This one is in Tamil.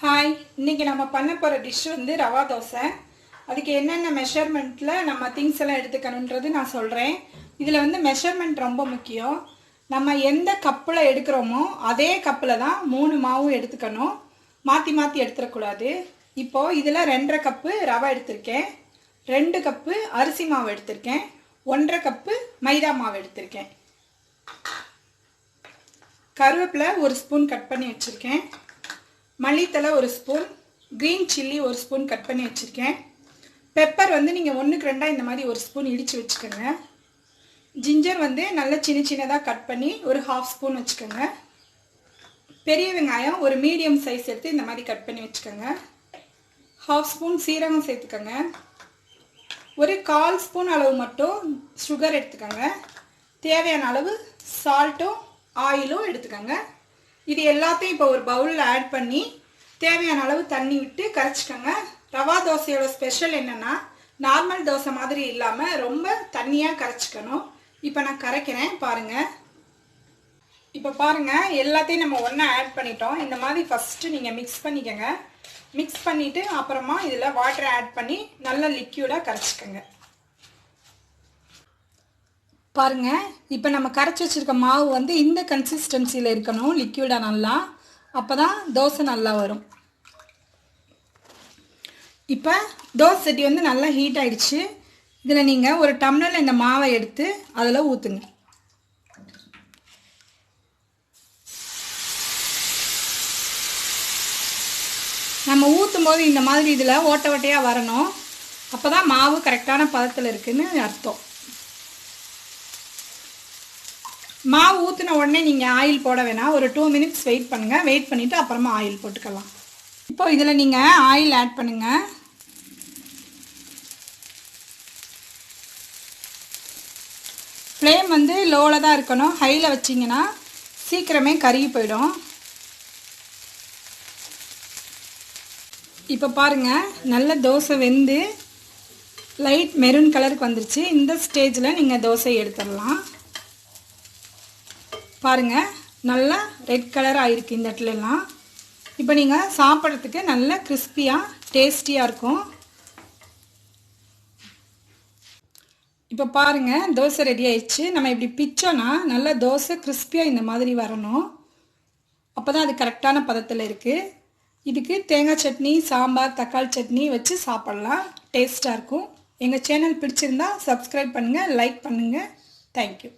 ஹாய், இன்றைக்கி நம்ம பண்ண போகிற டிஷ் வந்து ரவா தோசை. அதுக்கு என்னென்ன மெஷர்மெண்ட்டில் நம்ம திங்ஸ் எல்லாம் எடுத்துக்கணுன்றது நான் சொல்கிறேன். இதில் வந்து மெஷர்மெண்ட் ரொம்ப முக்கியம். நம்ம எந்த கப்பில் எடுக்கிறோமோ அதே கப்பில் தான் 3 மாவும் எடுத்துக்கணும். மாற்றி மாற்றி எடுத்துடக்கூடாது. இப்போது இதில் 2.5 கப்பு ரவை எடுத்திருக்கேன், 2 கப்பு அரிசி மாவு எடுத்திருக்கேன், 1.5 கப்பு மைதா மாவு எடுத்திருக்கேன். கருவேப்பிலை 1 ஸ்பூன் கட் பண்ணி வச்சுருக்கேன், மல்லித்தலை 1 spoon, green chilli 1 spoon cut பண்ணி வச்சுருக்கேன். பெப்பர் வந்து நீங்கள் 1க்கு 2 இந்த மாதிரி 1 ஸ்பூன் இடித்து வச்சுக்கோங்க. ஜிஞ்சர் வந்து நல்ல சின்ன சின்னதாக கட் பண்ணி ஒரு 1/2 ஸ்பூன் வச்சுக்கோங்க. பெரிய வெங்காயம் ஒரு மீடியம் சைஸ் எடுத்து இந்த மாதிரி கட் பண்ணி வச்சுக்கோங்க. 1/2 ஸ்பூன் சீரகம் சேர்த்துக்கோங்க. ஒரு 1/4 ஸ்பூன் அளவு மட்டும் சுகர் எடுத்துக்கோங்க. தேவையான அளவு சால்ட்டும் ஆயிலும் எடுத்துக்கோங்க. இது எல்லாத்தையும் இப்போ ஒரு பவுலில் ஆட் பண்ணி தேவையான அளவு தண்ணி விட்டு கரைச்சிக்கோங்க. ரவா தோசையோட ஸ்பெஷல் என்னென்னா நார்மல் தோசை மாதிரி இல்லாமல் ரொம்ப தண்ணியாக கரைச்சிக்கணும். இப்போ நான் கரைக்கிறேன் பாருங்கள். இப்போ பாருங்கள், எல்லாத்தையும் நம்ம ஒன்றா ஆட் பண்ணிட்டோம். இந்த மாதிரி ஃபஸ்ட்டு நீங்கள் மிக்ஸ் பண்ணிக்கோங்க. மிக்ஸ் பண்ணிவிட்டு அப்புறமா இதில் வாட்டரை ஆட் பண்ணி நல்லா லிக்யூடாக கரைச்சிக்கோங்க. பாருங்கள், இப்போ நம்ம கரைச்சி வச்சுருக்க மாவு வந்து இந்த கன்சிஸ்டன்சியில் இருக்கணும், லிக்யூடாக நல்லா. அப்போ தான் தோசை நல்லா வரும். இப்போ தோசை சட்டி வந்து நல்லா ஹீட் ஆகிடுச்சு. இதில் நீங்கள் ஒரு டம்ளரில் இந்த மாவை எடுத்து அதில் ஊற்றுங்க. நம்ம ஊற்றும் போது இந்த மாதிரி இதில் ஓட்டை ஓட்டையாக வரணும். அப்போ தான் மாவு கரெக்டான பதத்தில் இருக்குதுன்னு அர்த்தம். மாவு ஊற்றின உடனே நீங்கள் ஆயில் போட வேணாம், ஒரு 2 மினிட்ஸ் வெயிட் பண்ணுங்கள். வெயிட் பண்ணிவிட்டு அப்புறமா ஆயில் போட்டுக்கலாம். இப்போ இதில் நீங்கள் ஆயில் ஆட் பண்ணுங்கள். ஃப்ளேம் வந்து லோவில் தான் இருக்கணும். ஹையில் வச்சிங்கன்னா சீக்கிரமே கருகி போயிடும். இப்போ பாருங்கள், நல்ல தோசை வெந்து லைட் மெரூன் கலருக்கு வந்துருச்சு. இந்த ஸ்டேஜில் நீங்கள் தோசை எடுத்துடலாம். பாருங்கள், நல்லா ரெட் கலர் ஆகிருக்கு இந்த இடத்துலலாம். இப்போ நீங்கள் சாப்பிட்றதுக்கு நல்ல கிறிஸ்பியாக டேஸ்டியாக இருக்கும். இப்போ பாருங்கள், தோசை ரெடி ஆயிடுச்சு. நம்ம இப்படி பிச்சோன்னா நல்லா தோசை கிறிஸ்பியாக இந்த மாதிரி வரணும். அப்போ தான் அது கரெக்டான பதத்தில் இருக்குது. இதுக்கு தேங்காய் சட்னி, சாம்பார், தக்காளி சட்னி வச்சு சாப்பிட்லாம். டேஸ்ட்டாக இருக்கும். எங்கள் சேனல் பிடிச்சிருந்தா சப்ஸ்கிரைப் பண்ணுங்கள், லைக் பண்ணுங்கள். தேங்க்யூ.